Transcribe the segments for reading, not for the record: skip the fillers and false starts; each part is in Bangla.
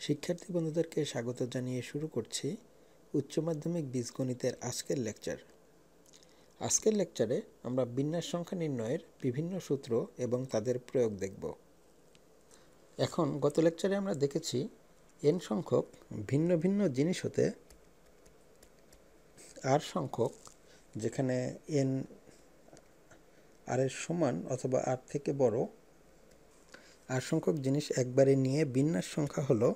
শিক্ষার্থী বন্ধুদেরকে স্বাগত জানিয়ে শুরু করছি উচ্চ মাধ্যমিক বীজগণিতের আজকের লেকচার। আজকের লেকচারে আমরা বিন্যাস সংখ্যা নির্ণয়ের বিভিন্ন সূত্র এবং তাদের প্রয়োগ দেখব। এখন গত লেকচারে আমরা দেখেছি n সংখ্যক ভিন্ন ভিন্ন জিনিস হতে r সংখ্যক, যেখানে n r এর সমান অথবা r থেকে বড়, r সংখ্যক জিনিস একবারে নিয়ে বিন্যাস সংখ্যা হলো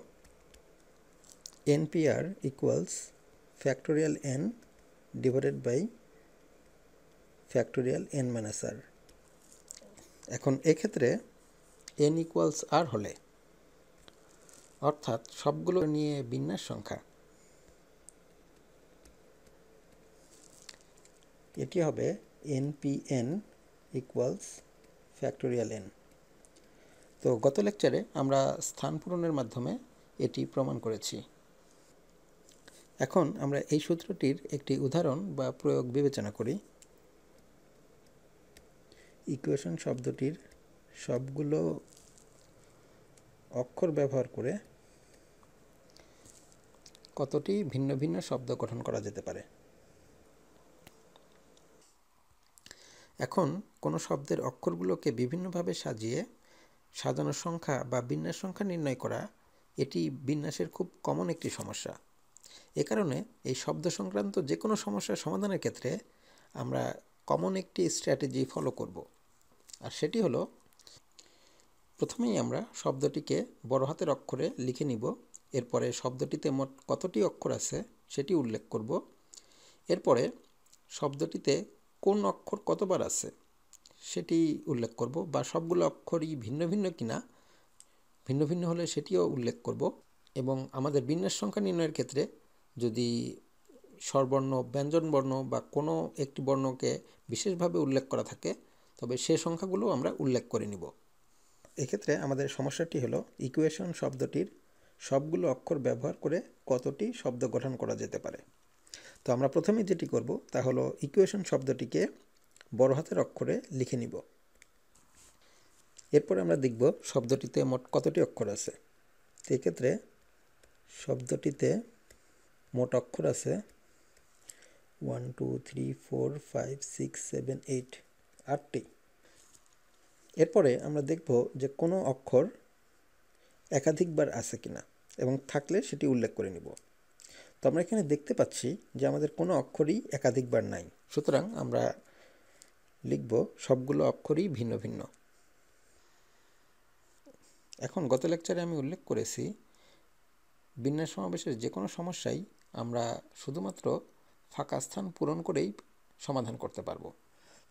npr equals factorial n divided by factorial n minus r। এখন এক্ষেত্রে n equals r হলে, অর্থাৎ সবগুলো নিয়ে বিন্যাস সংখ্যা, এটি হবে npn equals factorial n। তো গত লেকচারে আমরা স্থান পূরণের মাধ্যমে এটি প্রমাণ করেছি। এখন আমরা এই সূত্রটির একটি উদাহরণ বা প্রয়োগ বিবেচনা করি। ইকুয়েশন শব্দটির সবগুলো অক্ষর ব্যবহার করে কতটি ভিন্ন ভিন্ন শব্দ গঠন করা যেতে পারে। এখন কোনো শব্দের অক্ষরগুলোকে বিভিন্নভাবে সাজানোর সংখ্যা বা বিন্যাস সংখ্যা নির্ণয় করা, এটি বিন্যাসের খুব কমন একটি সমস্যা। এ কারণে এই শব্দ সংক্রান্ত যে কোনো সমস্যার সমাধানের ক্ষেত্রে আমরা কমন একটি স্ট্র্যাটেজি ফলো করব। আর সেটি হলো, প্রথমেই আমরা শব্দটিকে বড় হাতের অক্ষরে লিখে নিব। এরপরে শব্দটিতে মোট কতটি অক্ষর আছে সেটি উল্লেখ করব। এরপরে শব্দটিতে কোন অক্ষর কতবার আছে সেটি উল্লেখ করব, বা সবগুলো অক্ষরই ভিন্ন ভিন্ন কিনা, ভিন্ন ভিন্ন হলে সেটিও উল্লেখ করব। এবং আমাদের বিন্যাস সংখ্যা নির্ণয়ের ক্ষেত্রে যদি স্বরবর্ণ, ব্যঞ্জনবর্ণ বা কোনো একটি বর্ণকে বিশেষভাবে উল্লেখ করা থাকে, তবে সে সংখ্যাগুলো আমরা উল্লেখ করে নিব। এক্ষেত্রে আমাদের সমস্যাটি হলো ইকুয়েশন শব্দটির সবগুলো অক্ষর ব্যবহার করে কতটি শব্দ গঠন করা যেতে পারে। তো আমরা প্রথমে যেটি করব তা হলো ইকুয়েশন শব্দটিকে বড় হাতের অক্ষরে লিখে নিব। এরপরে আমরা দেখব শব্দটিতে মোট কতটি অক্ষর আছে। এক্ষেত্রে শব্দটিতে মোট অক্ষর আছে 1 2 3 4 5 6 7 8, 8টি। এরপরে আমরা দেখব যে কোনো অক্ষর একাধিকবার আছে কিনা, এবং থাকলে সেটি উল্লেখ করে নিব। তো আমরা এখানে দেখতে পাচ্ছি যে আমাদের কোনো অক্ষরই একাধিকবার নাই, সুতরাং আমরা লিখব সবগুলো অক্ষরই ভিন্ন ভিন্ন। এখন গত লেকচারে আমি উল্লেখ করেছি, বিন্যাস সমাবেশের যে কোনো সমস্যাই আমরা শুধুমাত্র ফাঁকা স্থান পূরণ করেই সমাধান করতে পারবো।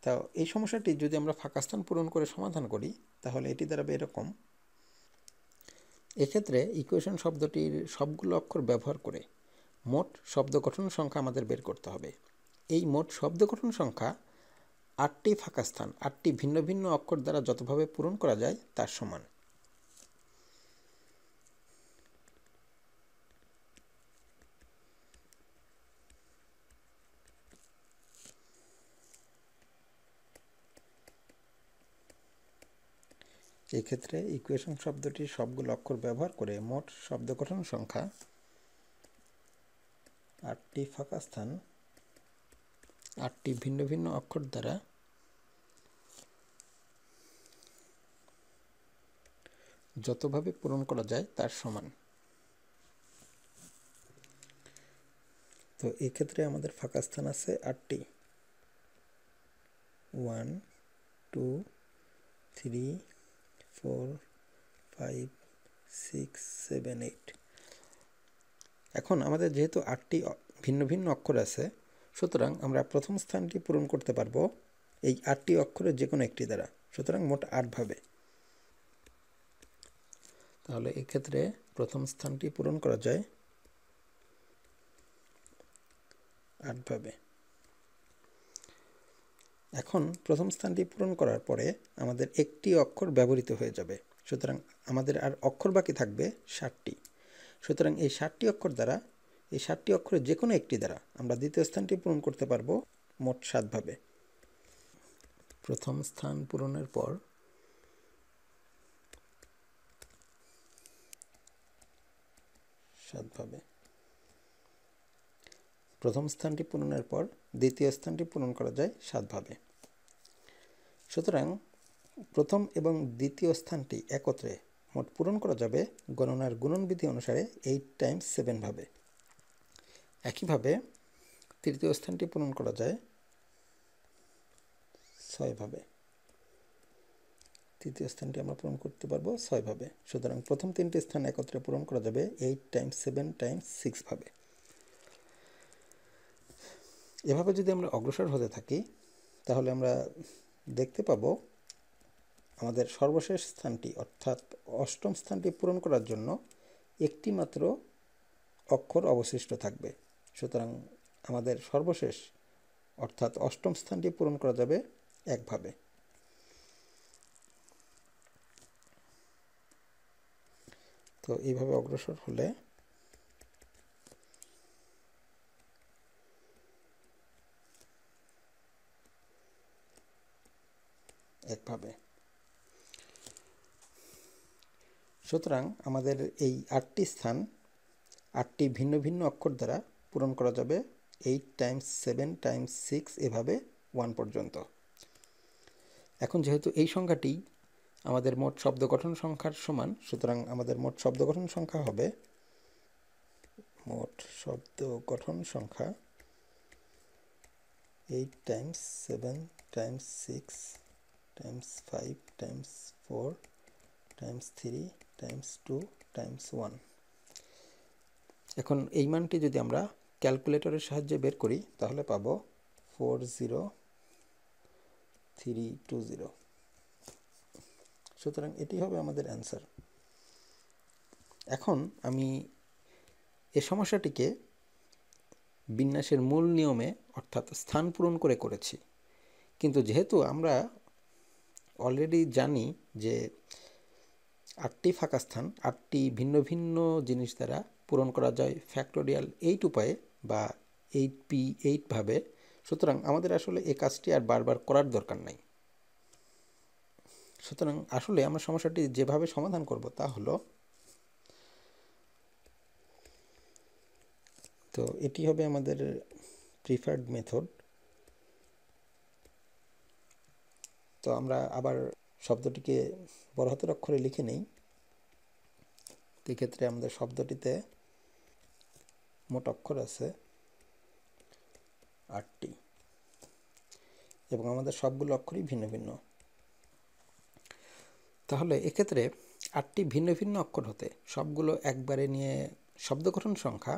তা এই সমস্যাটি যদি আমরা ফাঁকা স্থান পূরণ করে সমাধান করি, তাহলে এটি দাঁড়াবে এরকম। এক্ষেত্রে ইকুয়েশন শব্দটির সবগুলো অক্ষর ব্যবহার করে মোট শব্দ গঠন সংখ্যা আমাদের বের করতে হবে। এই মোট শব্দ গঠন সংখ্যা 8টি ফাঁকা স্থান, 8টি ভিন্ন ভিন্ন অক্ষর দ্বারা যতভাবে পূরণ করা যায় তার সমান। এক্ষেত্রে ইকুয়েশন শব্দটির সবগুলো অক্ষর ব্যবহার করে মোট শব্দ গঠন সংখ্যা 8টি ফাঁকা স্থান, 8টি ভিন্ন ভিন্ন অক্ষর দ্বারা যতভাবে পূরণ করা যায় তার সমান। তো এক্ষেত্রে আমাদের ফাঁকা স্থান আছে 8টি। 1 2 3 4 5 6 7 8। এখন আমাদের যেহেতু 8টি ভিন্ন ভিন্ন অক্ষর আছে, সুতরাং আমরা প্রথম স্থানটি পূরণ করতে পারবো এই 8টি অক্ষরের যে কোনো একটি দ্বারা, সুতরাং মোট 8 ভাবে। তাহলে এক্ষেত্রে প্রথম স্থানটি পূরণ করা যায় 8 ভাবে। এখন প্রথম স্থানটি পূরণ করার পরে আমাদের একটি অক্ষর ব্যবহৃত হয়ে যাবে, সুতরাং আমাদের আর অক্ষর বাকি থাকবে 7টি। সুতরাং এই 7টি অক্ষর দ্বারা, এই 7টি অক্ষরের যে কোনো একটি দ্বারা আমরা দ্বিতীয় স্থানটি পূরণ করতে পারবো মোট 7 ভাবে। প্রথম স্থান পূরণের পর 7ভাবে। প্রথম স্থানটি পূরণের পর দ্বিতীয় স্থানটি পূরণ করা যায় 7ভাবে। সুতরাং প্রথম এবং দ্বিতীয় স্থানটি একত্রে মোট পূরণ করা যাবে গণনার গুণনবিধি অনুসারে 8 টাইমস 7ভাবে। একইভাবে তৃতীয় স্থানটি পূরণ করা যায় 6ভাবে। তৃতীয় স্থানটি আমরা পূরণ করতে পারবো 6ভাবে। সুতরাং প্রথম তিনটি স্থান একত্রে পূরণ করা যাবে 8 টাইমস 7 টাইমস 6ভাবে। এভাবে যদি আমরা অগ্রসর হতে থাকি তাহলে আমরা দেখতে পাবো আমাদের সর্বশেষ স্থানটি অর্থাৎ অষ্টম স্থানটি পূরণ করার জন্য একটি মাত্র অক্ষর অবশিষ্ট থাকবে। সুতরাং আমাদের সর্বশেষ অর্থাৎ অষ্টম স্থানটি পূরণ করা যাবে 1ভাবে। তো এইভাবে অগ্রসর হলে একভাবে। সুতরাং আমাদের এই 8টি স্থান 8টি ভিন্ন ভিন্ন অক্ষর দ্বারা পূরণ করা যাবে 8 টাইমস 7 টাইমস 6 এভাবে 1 পর্যন্ত। এখন যেহেতু এই সংখ্যাটি আমাদের মোট শব্দ গঠন সংখ্যার সমান, সুতরাং আমাদের মোট শব্দ গঠন সংখ্যা হবে মোট শব্দ গঠন সংখ্যা 8 Times 7 Times 6 Times 5 Times 4 Times 3 Times 2 Times 1। এখন এই মানটি যদি আমরা ক্যালকুলেটরের সাহায্যে বের করি তাহলে পাবো 40320। সুতরাং এটি হবে আমাদের অ্যান্সার। এখন আমি এই সমস্যাটিকে বিন্যাসের মূল নিয়মে অর্থাৎ স্থান পূরণ করে করেছি, কিন্তু যেহেতু আমরা অলরেডি জানি যে 8টি ফাঁকা স্থান 8টি ভিন্ন ভিন্ন জিনিস দ্বারা পূরণ করা যায় ফ্যাক্টোরিয়াল 8 উপায়ে বা 8p8ভাবে, সুতরাং আমাদের আসলে এই কাজটি আর বারবার করার দরকার নাই। সুতরাং আসলে আমরা সমস্যাটি যেভাবে সমাধান করব তা হলো, তো এটি হবে আমাদের প্রিফার্ড মেথড। তো আমরা আবার শব্দটিকে বড় হাতের অক্ষরে লিখে নেই। এক্ষেত্রে আমাদের শব্দটিতে মোট অক্ষর আছে 8টি এবং আমাদের সবগুলো অক্ষরই ভিন্ন ভিন্ন। তাহলে এক্ষেত্রে 8টি ভিন্ন ভিন্ন অক্ষর হতে সবগুলো একবারে নিয়ে শব্দ গঠন সংখ্যা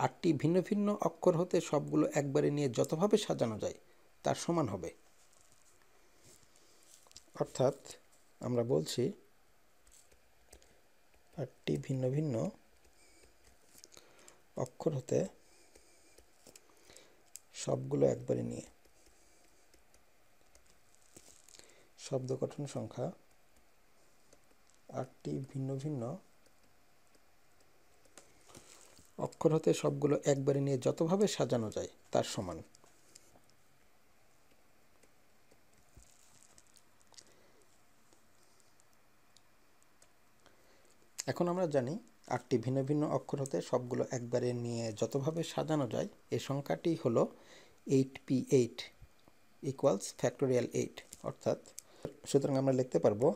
8টি ভিন্ন ভিন্ন অক্ষর হতে সবগুলো একবারে নিয়ে যতভাবে সাজানো যায় তার সমান হবে। অর্থাৎ আমরা বলছি 8টি ভিন্ন ভিন্ন অক্ষর হতে সবগুলো একবারে নিয়ে শব্দ গঠন সংখ্যা 8টি ভিন্ন ভিন্ন অক্ষর হতে সবগুলো একবারে নিয়ে যতভাবে সাজানো যায় তার সমান। এখন আমরা জানি 8টি ভিন্ন ভিন্ন অক্ষর হতে সবগুলো একবারে নিয়ে যতভাবে সাজানো যায় এই সংখ্যাটি হলো 8p8 ইকুয়ালস ফ্যাক্টোরিয়াল 8। অর্থাৎ সুতরাং আমরা লিখতে পারবো,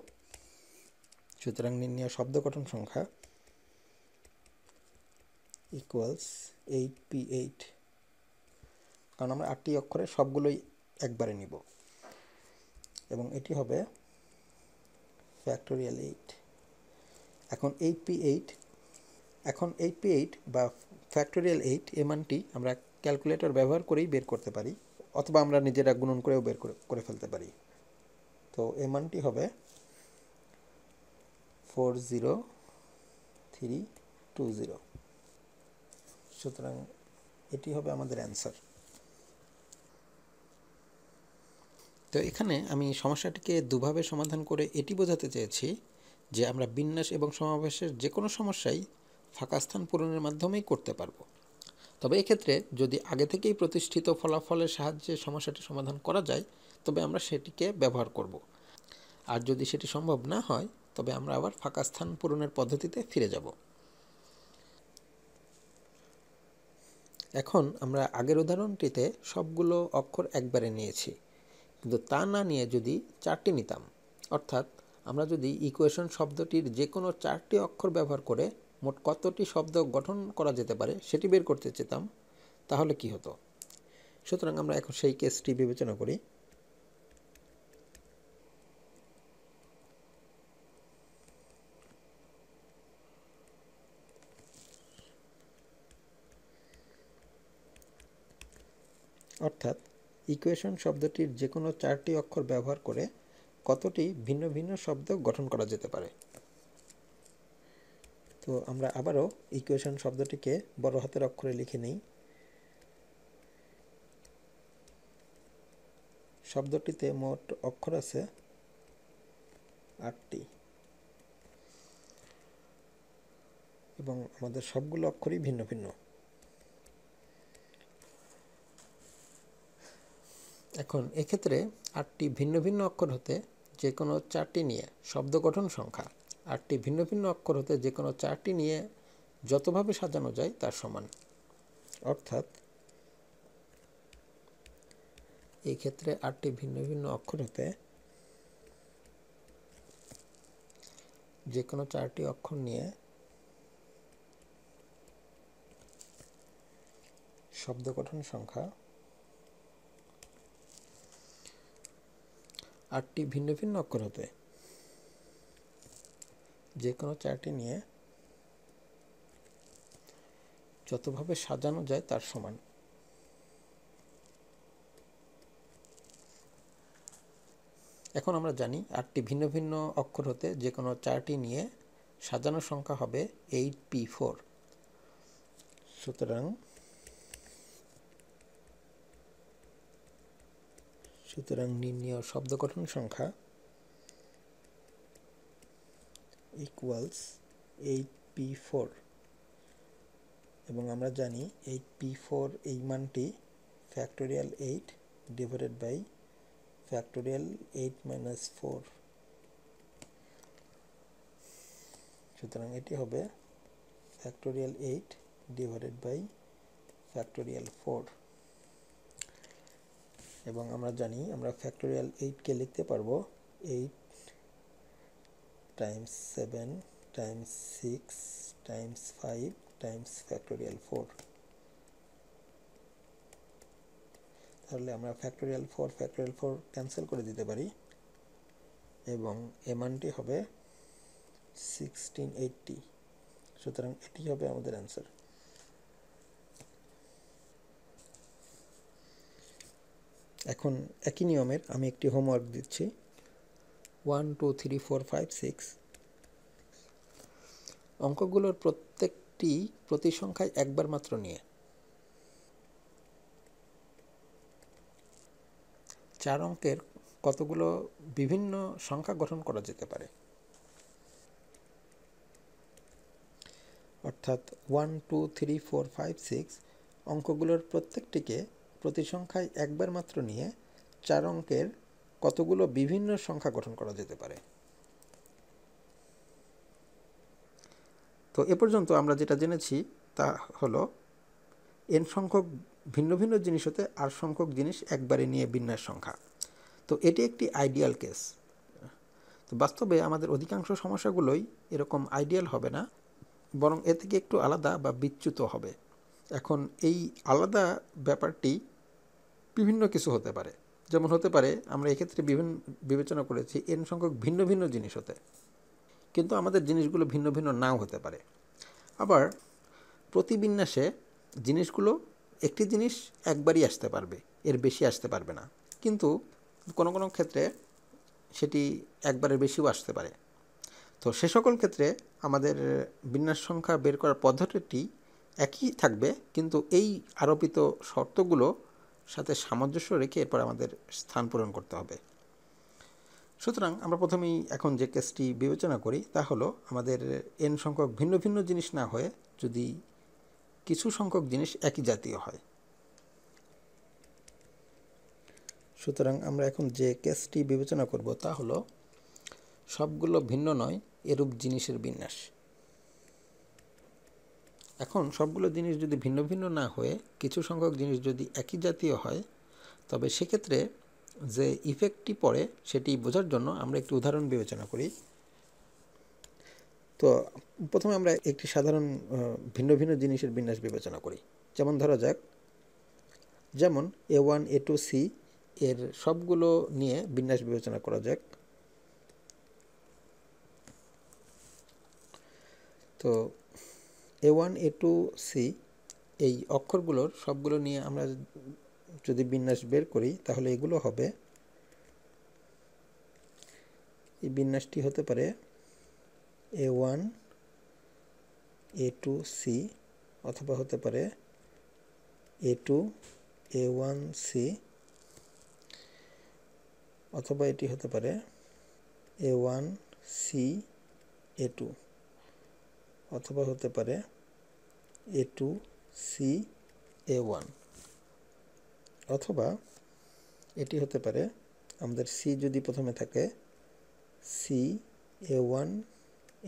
সুতরাং নির্ণেয় শব্দ গঠন সংখ্যা ইকুয়ালস 8p8, কারণ আমরা 8টি অক্ষরে সবগুলোই একবারে নিব এবং এটি হবে ফ্যাক্টোরিয়াল 8। এখন 8p8 বা ফ্যাক্টোরিয়াল 8 এ মানটি আমরা ক্যালকুলেটর ব্যবহার করেই বের করতে পারি, অথবা আমরা নিজেরা গুণন করেও বের করে ফেলতে পারি। তো এ মানটি হবে 40320। সুতরাং এটি হবে আমাদের অ্যান্সার। তো এখানে আমি সমস্যাটিকে দুভাবে সমাধান করে এটি বোঝাতে চেয়েছি যে আমরা বিন্যাস এবং সমাবেশের যে কোনো সমস্যাই ফাঁকা স্থান পূরণের মাধ্যমেই করতে পারবো। তবে এক্ষেত্রে যদি আগে থেকেই প্রতিষ্ঠিত ফলাফলের সাহায্যে সমস্যাটি সমাধান করা যায় তবে আমরা সেটিকে ব্যবহার করব, আর যদি সেটি সম্ভব না হয় তবে আমরা আবার ফাঁকা স্থান পূরণের পদ্ধতিতে ফিরে যাব। এখন আমরা আগের উদাহরণটিতে সবগুলো অক্ষর একবারে নিয়েছি, কিন্তু তা না নিয়ে যদি 4টি নিতাম, অর্থাৎ আমরা যদি ইকুয়েশন শব্দটির যে কোনো 4টি অক্ষর ব্যবহার করে মোট কতটি শব্দ গঠন করা যেতে পারে সেটি বের করতে চেতাম, তাহলে কি হতো? সুতরাং আমরা এখন সেই কেসটি বিবেচনা করি। অর্থাৎ ইকুয়েশন শব্দটির যে কোনো 4টি অক্ষর ব্যবহার করে কতটি ভিন্ন ভিন্ন শব্দ গঠন করা যেতে পারে। তো আমরা আবারও ইকুয়েশন শব্দটিকে বড় হাতের অক্ষরে লিখে নিই। শব্দটিতে মোট অক্ষর আছে 8টি এবং আমাদের সবগুলো অক্ষরই ভিন্ন ভিন্ন। এখন এক্ষেত্রে 8টি ভিন্ন ভিন্ন অক্ষর হতে যে কোনো 4টি নিয়ে শব্দ গঠন সংখ্যা 8টি ভিন্ন ভিন্ন অক্ষর হতে যে কোনো 4টি নিয়ে যতভাবে সাজানো যায় তার সমান। অর্থাৎ এই ক্ষেত্রে 8টি ভিন্ন ভিন্ন অক্ষর হতে যে কোনো 4টি অক্ষর নিয়ে শব্দ গঠন সংখ্যা 8টি ভিন্ন ভিন্ন অক্ষর হতে যে কোনো 4টি নিয়ে যতভাবে সাজানো যায় তার সমান। এখন আমরা জানি 8টি ভিন্ন ভিন্ন অক্ষর হতে যে কোনো 4টি নিয়ে সাজানো সংখ্যা হবে 8p4। সুতরাং নির্ণেয় শব্দ গঠন সংখ্যা ইকুয়ালস 8p4 এবং আমরা জানি 8p4 এই মানটি factorial 8 divided by factorial 8 minus 4। সুতরাং এটি হবে ফ্যাক্টোরিয়াল 8 ডিভাইডেড বাই ফ্যাক্টোরিয়াল 4 এবং আমরা জানি আমরা ফ্যাক্টোরিয়াল 8কে লিখতে পারবো 8 Times 7 Times 6 Times 5 Times factorial 4। তাহলে আমরা ফ্যাক্টোরিয়াল 4 ক্যান্সেল করে দিতে পারি এবং এ মানটি হবে 1680। সুতরাং এটি হবে আমাদের অ্যান্সার। এখন একই নিয়মের আমি একটি হোমওয়ার্ক দিচ্ছি। 1 2 3 4 5 6 অঙ্কগুলোর প্রত্যেকটি প্রতি সংখ্যায় একবার মাত্র নিয়ে 4 অঙ্কের কতগুলো বিভিন্ন সংখ্যা গঠন করা যেতে পারে। অর্থাৎ 1 2 3 4 5 6 অঙ্কগুলোর প্রত্যেকটিকে প্রতি সংখ্যায় একবার মাত্র নিয়ে 4 অঙ্কের কতগুলো বিভিন্ন সংখ্যা গঠন করা যেতে পারে। তো এ পর্যন্ত আমরা যেটা জেনেছি তা হলো n সংখ্যক ভিন্ন ভিন্ন জিনিস হতে r সংখ্যক জিনিস একবারে নিয়ে বিন্যাস সংখ্যা। তো এটি একটি আইডিয়াল কেস। তো বাস্তবে আমাদের অধিকাংশ সমস্যাগুলোই এরকম আইডিয়াল হবে না, বরং এ থেকে একটু আলাদা বা বিচ্যুত হবে। এখন এই আলাদা ব্যাপারটি বিভিন্ন কিছু হতে পারে, যেমন হতে পারে আমরা এক্ষেত্রে বিবেচনা করেছি n সংখ্যক ভিন্ন ভিন্ন জিনিস হতে, কিন্তু আমাদের জিনিসগুলো ভিন্ন ভিন্ন নাও হতে পারে। আবার প্রতি বিন্যাসে জিনিসগুলো একটি জিনিস একবারই আসতে পারবে, এর বেশি আসতে পারবে না, কিন্তু কোনো কোনো ক্ষেত্রে সেটি একবারের বেশিও আসতে পারে। তো সে সকল ক্ষেত্রে আমাদের বিন্যাস সংখ্যা বের করার পদ্ধতিটি একই থাকবে, কিন্তু এই আরোপিত শর্তগুলো সাথে সামঞ্জস্য রেখে এরপর আমাদের স্থান পূরণ করতে হবে। সুতরাং আমরা প্রথমেই এখন যে কেসটি বিবেচনা করি তা হলো আমাদের n সংখ্যক ভিন্ন ভিন্ন জিনিস না হয়ে যদি কিছু সংখ্যক জিনিস একই জাতীয় হয়। সুতরাং আমরা এখন যে কেসটি বিবেচনা করব তা হলো সবগুলো ভিন্ন নয় এরূপ জিনিসের বিন্যাস। এখন সবগুলো জিনিস যদি ভিন্ন ভিন্ন না হয়ে কিছু সংখ্যক জিনিস যদি একই জাতীয় হয়, তবে সেক্ষেত্রে যে ইফেক্টটি পড়ে সেটি বোঝার জন্য আমরা একটি উদাহরণ বিবেচনা করি। তো প্রথমে আমরা একটি সাধারণ ভিন্ন ভিন্ন জিনিসের বিন্যাস বিবেচনা করি। যেমন ধরা যাক, যেমন A1 A2 C এর সবগুলো নিয়ে বিন্যাস বিবেচনা করা যাক। তো A1 A2 C এই অক্ষরগুলোর সবগুলো নিয়ে আমরা যদি বিন্যাস বের করি, তাহলে এগুলো হবে, এই বিন্যাসটি হতে পারে A1 A2 C, অথবা হতে পারে A2 A1 C, অথবা এটি হতে পারে A1 C A2, অথবা হতে পারে A2 C A1, অথবা এটি হতে পারে আমাদের C যদি প্রথমে থাকে C A1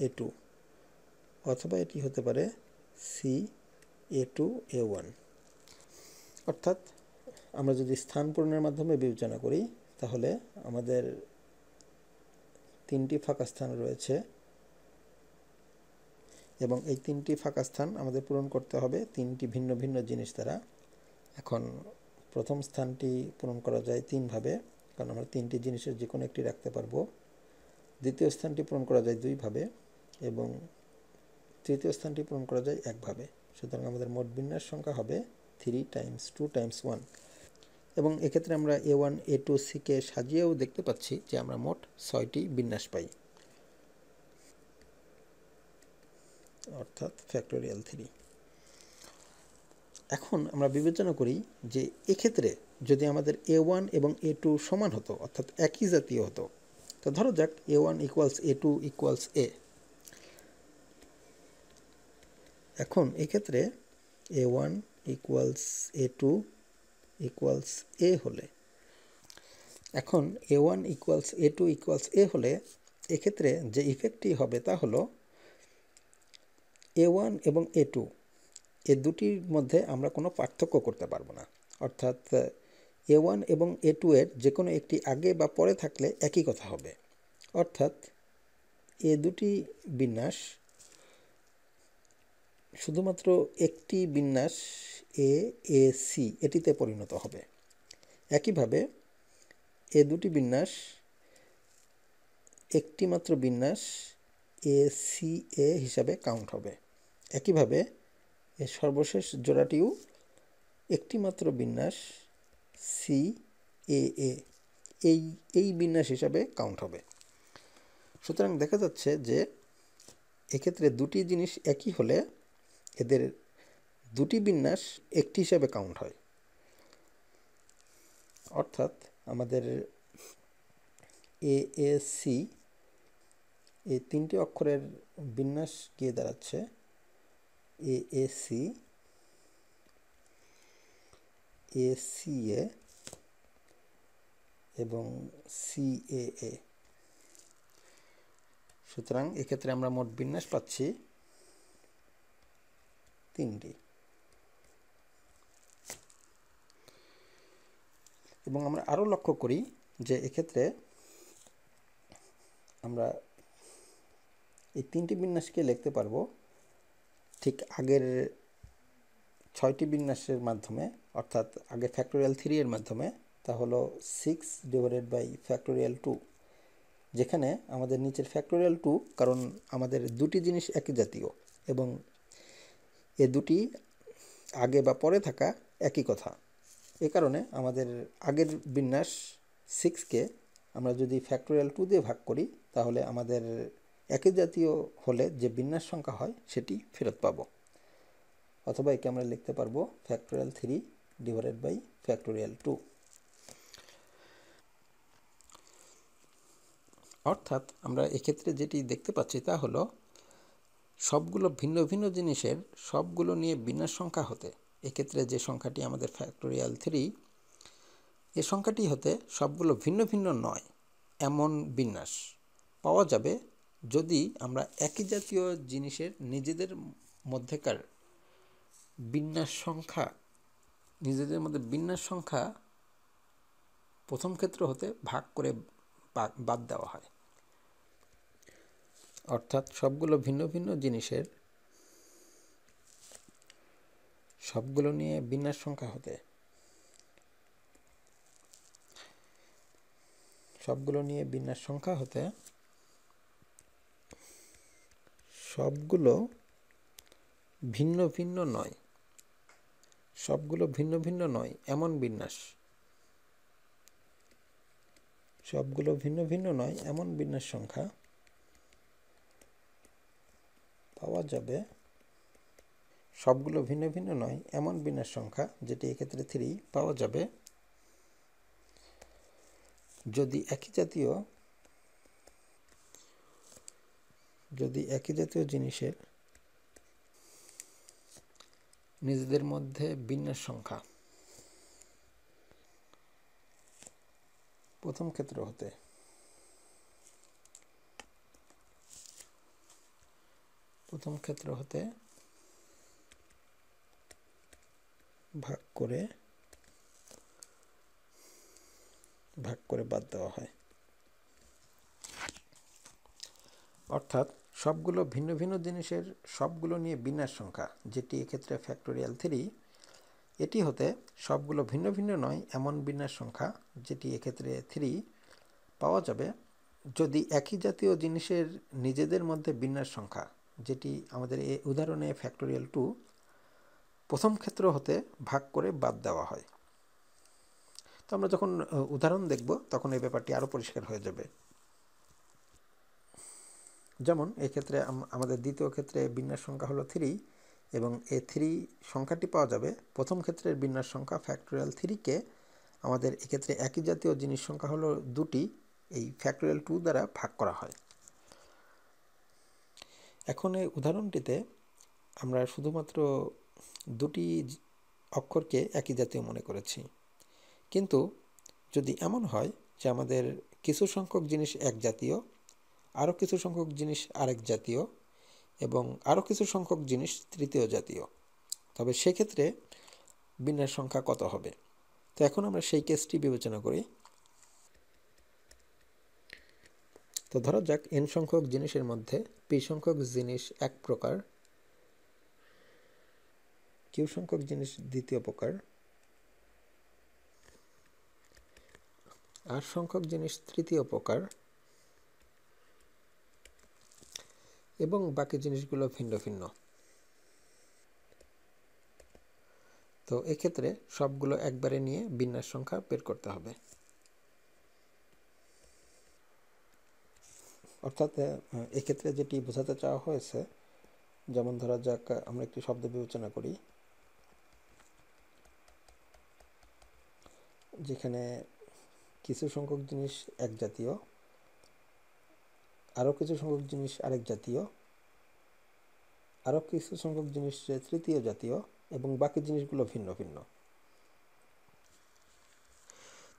A2, অথবা এটি হতে পারে C A2 A1। অর্থাৎ আমরা যদি স্থান পূরণের মাধ্যমে বিবেচনা করি, তাহলে আমাদের 3টি ফাঁকা স্থান রয়েছে এবং এই 3টি ফাঁকা স্থান আমাদের পূরণ করতে হবে 3টি ভিন্ন ভিন্ন জিনিস দ্বারা। এখন প্রথম স্থানটি পূরণ করা যায় 3 ভাবে, কারণ আমরা 3টি জিনিসের যে কোনো একটি রাখতে পারবো। দ্বিতীয় স্থানটি পূরণ করা যায় 2 ভাবে এবং তৃতীয় স্থানটি পূরণ করা যায় 1 ভাবে। সুতরাং আমাদের মোট বিন্যাস সংখ্যা হবে 3 × 2 × 1। এবং এক্ষেত্রে আমরা A1 A2 C কে সাজিয়েও দেখতে পাচ্ছি যে আমরা মোট 6টি বিন্যাস পাই, অর্থাৎ ফ্যাক্টোরিয়াল 3। এখন আমরা বিবেচনা করি যে এক্ষেত্রে যদি আমাদের A1 এবং A2 সমান হতো, অর্থাৎ একই জাতীয় হতো, তো ধরো যাক A1 = A2 = A। এখন এক্ষেত্রে A1 = A2 = A হলে, এখন A1 = A2 = A হলে এক্ষেত্রে যে ইফেক্টটি হবে তা হলো A1 এবং A2 এই দুটির মধ্যে আমরা কোনো পার্থক্য করতে পারবো না। অর্থাৎ A1 এবং A2 এর যে কোনো একটি আগে বা পরে থাকলে একই কথা হবে। অর্থাৎ এই দুটি বিন্যাস শুধুমাত্র একটি বিন্যাস AAC এটিতে পরিণত হবে। একইভাবে এই দুটি বিন্যাস একটি মাত্র বিন্যাস ACA হিসাবে কাউন্ট হবে। একইভাবে এর সর্বশেষ জোড়াটিও একটি মাত্র বিন্যাস CAA এই বিন্যাস হিসাবে কাউন্ট হবে। সুতরাং দেখা যাচ্ছে যে এক্ষেত্রে দুটি জিনিস একই হলে এদের দুটি বিন্যাস একটি হিসাবে কাউন্ট হয়। অর্থাৎ আমাদের AAC এই 3টি অক্ষরের বিন্যাস গিয়ে দাঁড়াচ্ছে AAC, ACA এবং CAA। সুতরাং এক্ষেত্রে আমরা মোট বিন্যাস পাচ্ছি 3টি। এবং আমরা আরও লক্ষ্য করি যে এক্ষেত্রে আমরা এই 3টি বিন্যাসকে লিখতে পারবো ঠিক আগের 6টি বিন্যাসের মাধ্যমে, অর্থাৎ আগে ফ্যাক্টোরিয়াল 3 এর মাধ্যমে। তা হলো 6/2, যেখানে আমাদের নিচের ফ্যাক্টোরিয়াল 2, কারণ আমাদের দুটি জিনিস একই জাতীয় এবং এ দুটি আগে বা পরে থাকা একই কথা। এ কারণে আমাদের আগের বিন্যাস 6কে আমরা যদি ফ্যাক্টোরিয়াল 2 দিয়ে ভাগ করি, তাহলে আমাদের একই জাতীয় হলে যে বিন্যাস সংখ্যা হয় সেটি ফেরত পাবো। অথবা একে আমরা লিখতে পারবো ফ্যাক্টোরিয়াল 3/2। অর্থাৎ আমরা এক্ষেত্রে যেটি দেখতে পাচ্ছি তা হলো সবগুলো ভিন্ন ভিন্ন জিনিসের সবগুলো নিয়ে বিন্যাস সংখ্যা হতে, এক্ষেত্রে যে সংখ্যাটি আমাদের ফ্যাক্টোরিয়াল 3, এই সংখ্যাটি হতে সবগুলো ভিন্ন ভিন্ন নয় এমন বিন্যাস পাওয়া যাবে যদি আমরা একই জাতীয় জিনিসের নিজেদের মধ্যেকার বিন্যাস সংখ্যা, নিজেদের মধ্যে বিন্যাস সংখ্যা প্রথম ক্ষেত্র হতে ভাগ করে বাদ দেওয়া হয়। অর্থাৎ সবগুলো ভিন্ন ভিন্ন জিনিসের সবগুলো নিয়ে বিন্যাস সংখ্যা হতে সবগুলো নিয়ে বিন্যাস সংখ্যা হতে সবগুলো ভিন্ন ভিন্ন নয়, সবগুলো ভিন্ন ভিন্ন নয় এমন বিন্যাস, সবগুলো ভিন্ন ভিন্ন নয় এমন বিন্যাস সংখ্যা পাওয়া যাবে। সবগুলো ভিন্ন ভিন্ন নয় এমন বিন্যাস সংখ্যা, যেটি এক্ষেত্রে 3, পাওয়া যাবে যদি একই জাতীয় জিনিসের নিজেদের মধ্যে বিন্যাস সংখ্যা প্রথম ক্ষেত্র হতে ভাগ করে বাদ দেওয়া হয়। অর্থাৎ সবগুলো ভিন্ন ভিন্ন জিনিসের সবগুলো নিয়ে বিন্যাস সংখ্যা, যেটি এক্ষেত্রে ফ্যাক্টোরিয়াল 3, এটি হতে সবগুলো ভিন্ন ভিন্ন নয় এমন বিন্যাস সংখ্যা, যেটি এক্ষেত্রে 3, পাওয়া যাবে যদি একই জাতীয় জিনিসের নিজেদের মধ্যে বিন্যাস সংখ্যা, যেটি আমাদের এই উদাহরণে ফ্যাক্টোরিয়াল 2, প্রথম ক্ষেত্র হতে ভাগ করে বাদ দেওয়া হয়। তো আমরা যখন উদাহরণ দেখব তখন এই ব্যাপারটি আরও পরিষ্কার হয়ে যাবে। যেমন এক্ষেত্রে আমাদের দ্বিতীয় ক্ষেত্রে বিন্যাস সংখ্যা হলো 3, এবং এই 3 সংখ্যাটি পাওয়া যাবে প্রথম ক্ষেত্রের বিন্যাস সংখ্যা ফ্যাক্টোরিয়াল 3-কে আমাদের এক্ষেত্রে একই জাতীয় জিনিস সংখ্যা হলো 2টি, এই ফ্যাক্টোরিয়াল 2 দ্বারা ভাগ করা হয়। এখন এই উদাহরণটিতে আমরা শুধুমাত্র 2টি অক্ষরকে একই জাতীয় মনে করেছি, কিন্তু যদি এমন হয় যে আমাদের কিছু সংখ্যক জিনিস এক জাতীয়, আরও কিছু সংখ্যক জিনিস আরেক জাতীয়, এবং আরও কিছু সংখ্যক জিনিস তৃতীয় জাতীয়, তবে সেক্ষেত্রে বিন্যাস সংখ্যা কত হবে? তো এখন আমরা সেই কেসটি বিবেচনা করি। তো ধরা যাক n সংখ্যক জিনিসের মধ্যে p সংখ্যক জিনিস এক প্রকার, q সংখ্যক জিনিস দ্বিতীয় প্রকার, r সংখ্যক জিনিস তৃতীয় প্রকার, এবং বাকি জিনিসগুলো ভিন্ন ভিন্ন। তো এক্ষেত্রে সবগুলো একবারে নিয়ে বিন্যাস সংখ্যা বের করতে হবে। অর্থাৎ এক্ষেত্রে যেটি বোঝাতে চাওয়া হয়েছে, যেমন ধরা যাক আমরা একটি শব্দ বিবেচনা করি যেখানে কিছু সংখ্যক জিনিস এক জাতীয়, আরও কিছু সংখ্যক জিনিস আরেক জাতীয়, আরও কিছু সংখ্যক জিনিস তৃতীয় জাতীয়, এবং বাকি জিনিসগুলো ভিন্ন ভিন্ন।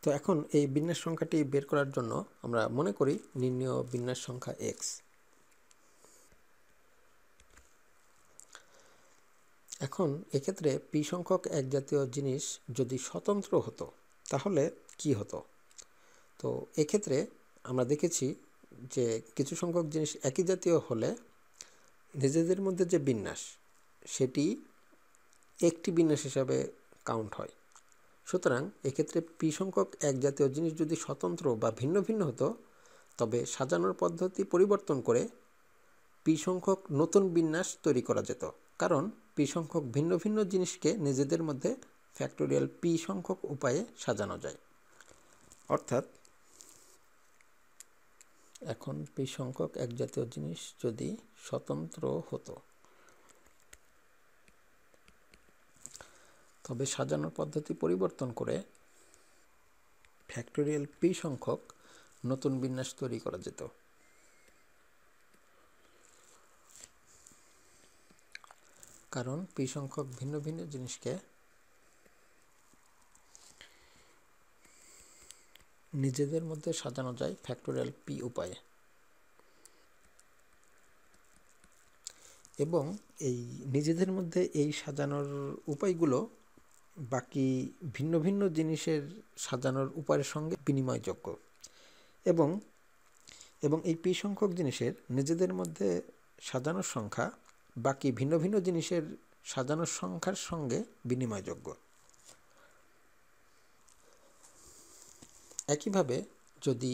তো এখন এই বিন্যাস সংখ্যাটি বের করার জন্য আমরা মনে করি নির্ণেয় বিন্যাস সংখ্যা x। এখন এক্ষেত্রে p সংখ্যক এক জাতীয় জিনিস যদি স্বতন্ত্র হতো তাহলে কি হতো? তো এক্ষেত্রে আমরা দেখেছি যে কিছু সংখ্যক জিনিস একই জাতীয় হলে নিজেদের মধ্যে যে বিন্যাস, সেটি একটি বিন্যাস হিসাবে কাউন্ট হয়। সুতরাং এক্ষেত্রে p সংখ্যক এক জাতীয় জিনিস যদি স্বতন্ত্র বা ভিন্ন ভিন্ন হতো, তবে সাজানোর পদ্ধতি পরিবর্তন করে p সংখ্যক নতুন বিন্যাস তৈরি করা যেত, কারণ p সংখ্যক ভিন্ন ভিন্ন জিনিসকে নিজেদের মধ্যে ফ্যাক্টোরিয়াল p সংখ্যক উপায়ে সাজানো যায়। অর্থাৎ এখন p সংখ্যক এক জাতীয় জিনিস যদি স্বতন্ত্র হতো, তবে সাজানোর পদ্ধতি পরিবর্তন করে ফ্যাক্টোরিয়াল p সংখ্যক নতুন বিন্যাস তৈরি করা যেত। কারণ p সংখ্যক ভিন্ন ভিন্ন জিনিসকে নিজেদের মধ্যে সাজানো যায় ফ্যাক্টোরিয়াল p উপায়ে। এবং এই নিজেদের মধ্যে এই সাজানোর উপায়গুলো বাকি ভিন্ন ভিন্ন জিনিসের সাজানোর উপায়ের সঙ্গে বিনিময়যোগ্য এবং এবং এই পি সংখ্যক জিনিসের নিজেদের মধ্যে সাজানোর সংখ্যা বাকি ভিন্ন ভিন্ন জিনিসের সাজানোর সংখ্যার সঙ্গে বিনিময়যোগ্য। একইভাবে যদি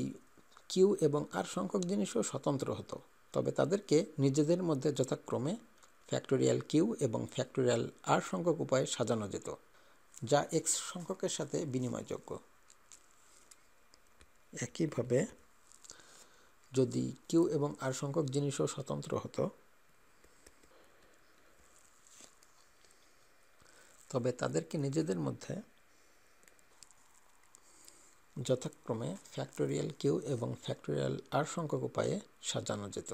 কিউ এবং আর সংখ্যক জিনিসও স্বতন্ত্র হতো তবে তাদেরকে নিজেদের মধ্যে যথাক্রমে ফ্যাক্টোরিয়াল কিউ এবং ফ্যাক্টোরিয়াল আর সংখ্যক উপায়ে সাজানো যেত, যা এক্স সংখ্যকের সাথে বিনিময়যোগ্য। একইভাবে যদি কিউ এবং আর সংখ্যক জিনিসও স্বতন্ত্র হতো তবে তাদেরকে নিজেদের মধ্যে যথাক্রমে ফ্যাক্টোরিয়াল কিউ এবং ফ্যাক্টোরিয়াল আর সংখ্যক উপায়ে সাজানো যেত,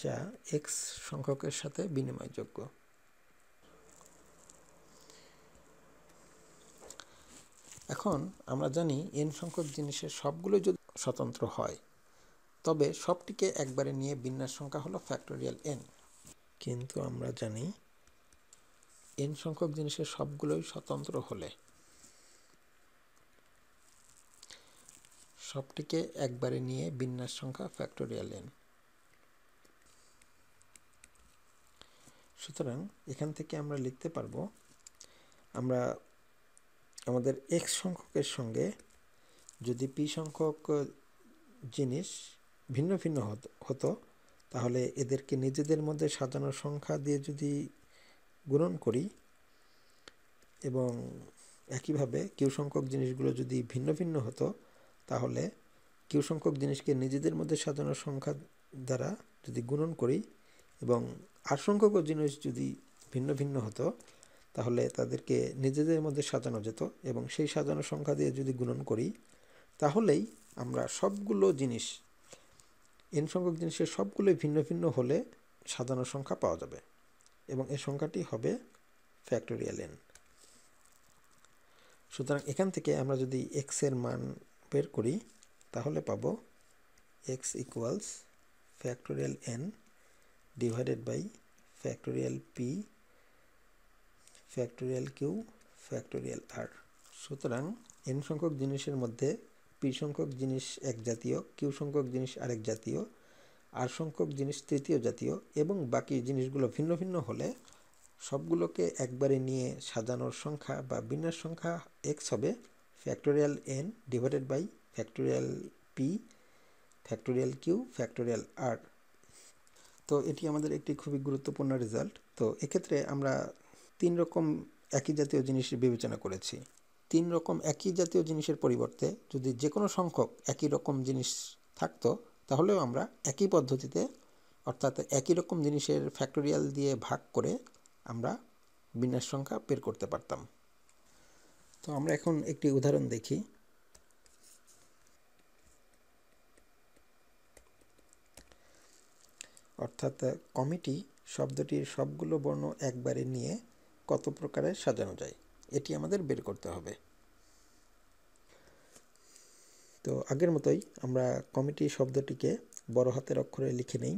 যা এক্স সংখ্যকের সাথে বিনিময়যোগ্য। এখন আমরা জানি এন সংখ্যক জিনিসের সবগুলো যদি স্বতন্ত্র হয় তবে সবটিকে একবারে নিয়ে বিন্যাস সংখ্যা হলো ফ্যাক্টোরিয়াল এন। কিন্তু আমরা জানি এন সংখ্যক জিনিসের সবগুলোই স্বতন্ত্র হলে সবটিকে একবারে নিয়ে বিন্যাস সংখ্যা ফ্যাক্টোরিয়াল এন। সুতরাং এখান থেকে আমরা লিখতে পারবো, আমরা আমাদের এক্স সংখ্যকের সঙ্গে যদি পি সংখ্যক জিনিস ভিন্ন ভিন্ন হতো তাহলে এদেরকে নিজেদের মধ্যে সাজানোর সংখ্যা দিয়ে যদি গুণন করি এবং একইভাবে কিউ সংখ্যক জিনিসগুলো যদি ভিন্ন ভিন্ন হতো তাহলে কিউ সংখ্যক জিনিসকে নিজেদের মধ্যে সাজানোর সংখ্যা দ্বারা যদি গুণন করি এবং আর সংখ্যক জিনিস যদি ভিন্ন ভিন্ন হতো তাহলে তাদেরকে নিজেদের মধ্যে সাজানো যেত এবং সেই সাজানোর সংখ্যা দিয়ে যদি গুণন করি তাহলেই আমরা সবগুলো জিনিস এন সংখ্যক জিনিসের সবগুলোই ভিন্ন ভিন্ন হলে সাজানোর সংখ্যা পাওয়া যাবে এবং এই সংখ্যাটি হবে ফ্যাক্টোরিয়াল এন। সুতরাং এখান থেকে আমরা যদি এক্স এর মান বের করি তাহলে পাবো X equals factorial N divided by factorial P factorial Q factorial R. সুতরাং এন সংখ্যক জিনিসের মধ্যে পি সংখ্যক জিনিস এক জাতীয়, কিউ সংখ্যক জিনিস আরেক জাতীয়, আর সংখ্যক জিনিস তৃতীয় জাতীয় এবং বাকি জিনিসগুলো ভিন্ন ভিন্ন হলে সবগুলোকে একবারে নিয়ে সাজানোর সংখ্যা বা বিন্যাস সংখ্যা এক্স হবে factorial N divided by factorial P factorial Q factorial R. তো এটি আমাদের একটি খুবই গুরুত্বপূর্ণ রেজাল্ট। তো এক্ষেত্রে আমরা 3 রকম একই জাতীয় জিনিস বিবেচনা করেছি। 3 রকম একই জাতীয় জিনিসের পরিবর্তে যদি যে কোনো সংখ্যক একই রকম জিনিস থাকতো তাহলেও আমরা একই পদ্ধতিতে অর্থাৎ একই রকম জিনিসের ফ্যাক্টোরিয়াল দিয়ে ভাগ করে আমরা বিন্যাস সংখ্যা বের করতে পারতাম। তো আমরা এখন একটি উদাহরণ দেখি। অর্থাৎ কমিটি শব্দটির সবগুলো বর্ণ একবারে নিয়ে কত প্রকারে সাজানো যায় এটি আমাদের বের করতে হবে। তো আগের মতোই আমরা কমিটি শব্দটিকে বড় হাতের অক্ষরে লিখে নেই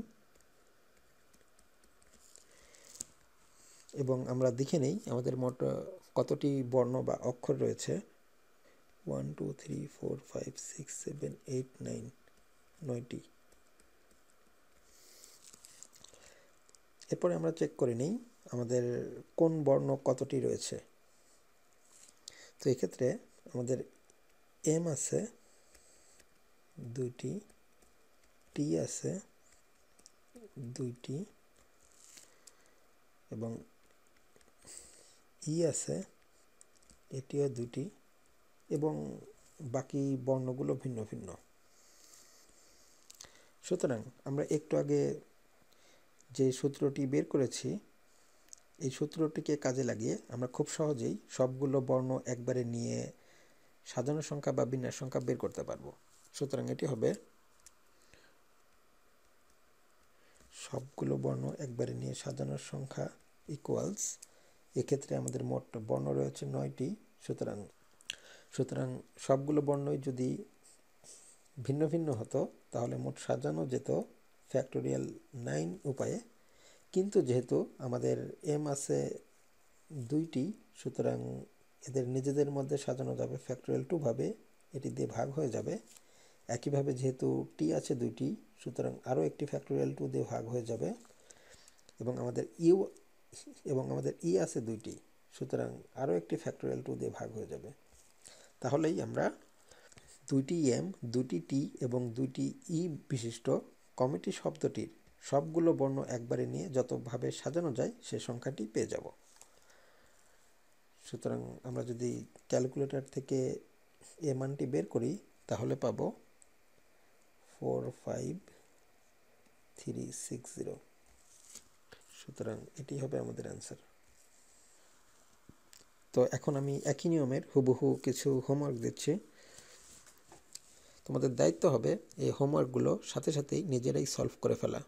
এবং আমরা দেখে নেই আমাদের মোট কতটি বর্ণ বা অক্ষর রয়েছে। 1 2 3 4 5 6 7 8 9 9টি। এরপরে আমরা চেক করে নিই আমাদের কোন বর্ণ কতটি রয়েছে। তো এক্ষেত্রে আমাদের এম আছে 2টি, টি আছে 2টি এবং ই আছে এটিও 2টি এবং বাকি বর্ণগুলো ভিন্ন ভিন্ন। সুতরাং আমরা একটু আগে যে সূত্রটি বের করেছি এই সূত্রটিকে কাজে লাগিয়ে আমরা খুব সহজেই সবগুলো বর্ণ একবারে নিয়ে সাজানোর সংখ্যা বা বিন্যাস সংখ্যা বের করতে পারবো। সুতরাং এটি হবে সবগুলো বর্ণ একবারে নিয়ে সাজানোর সংখ্যা ইকুয়ালস, এক্ষেত্রে আমাদের মোট বর্ণ রয়েছে 9টি। সুতরাং সবগুলো বর্ণই যদি ভিন্ন ভিন্ন হতো তাহলে মোট সাজানো যেত ফ্যাক্টোরিয়াল 9 উপায়ে, কিন্তু যেহেতু আমাদের m আছে 2টি, সুতরাং এদের নিজেদের মধ্যে সাজানো যাবে ফ্যাক্টোরিয়াল 2 ভাবে, এটি দিয়ে ভাগ হয়ে যাবে। একইভাবে যেহেতু t আছে 2টি, সুতরাং আরও একটি ফ্যাক্টোরিয়াল 2 দিয়ে ভাগ হয়ে যাবে, এবং আমাদের e আছে 2টি, সুতরাং আরও একটি ফ্যাক্টোরিয়াল 2 দিয়ে ভাগ হয়ে যাবে। তাহলেই আমরা 2টি m, 2টি t এবং 2টি e বিশিষ্ট কমিটি শব্দটির সবগুলো বর্ণ একবারে নিয়ে যতভাবে সাজানো যায় সে সংখ্যাটি পেয়ে যাব। সুতরাং আমরা যদি ক্যালকুলেটর থেকে এ মানটি বের করি তাহলে পাবো 45360। সুতরাং এটি হবে আমাদের অ্যান্সার। তো এখন আমি একই নিয়মের হুবহু কিছু হোমওয়ার্ক দিচ্ছি। তোমাদের দায়িত্ব হবে এই হোমওয়ার্কগুলো সাথে সাথেই নিজেরাই সলভ করে ফেলা।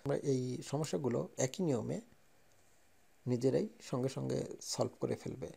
আমরা এই সমস্যাগুলো একই নিয়মে নিজেরাই সঙ্গে সঙ্গে সলভ করে ফেলবে।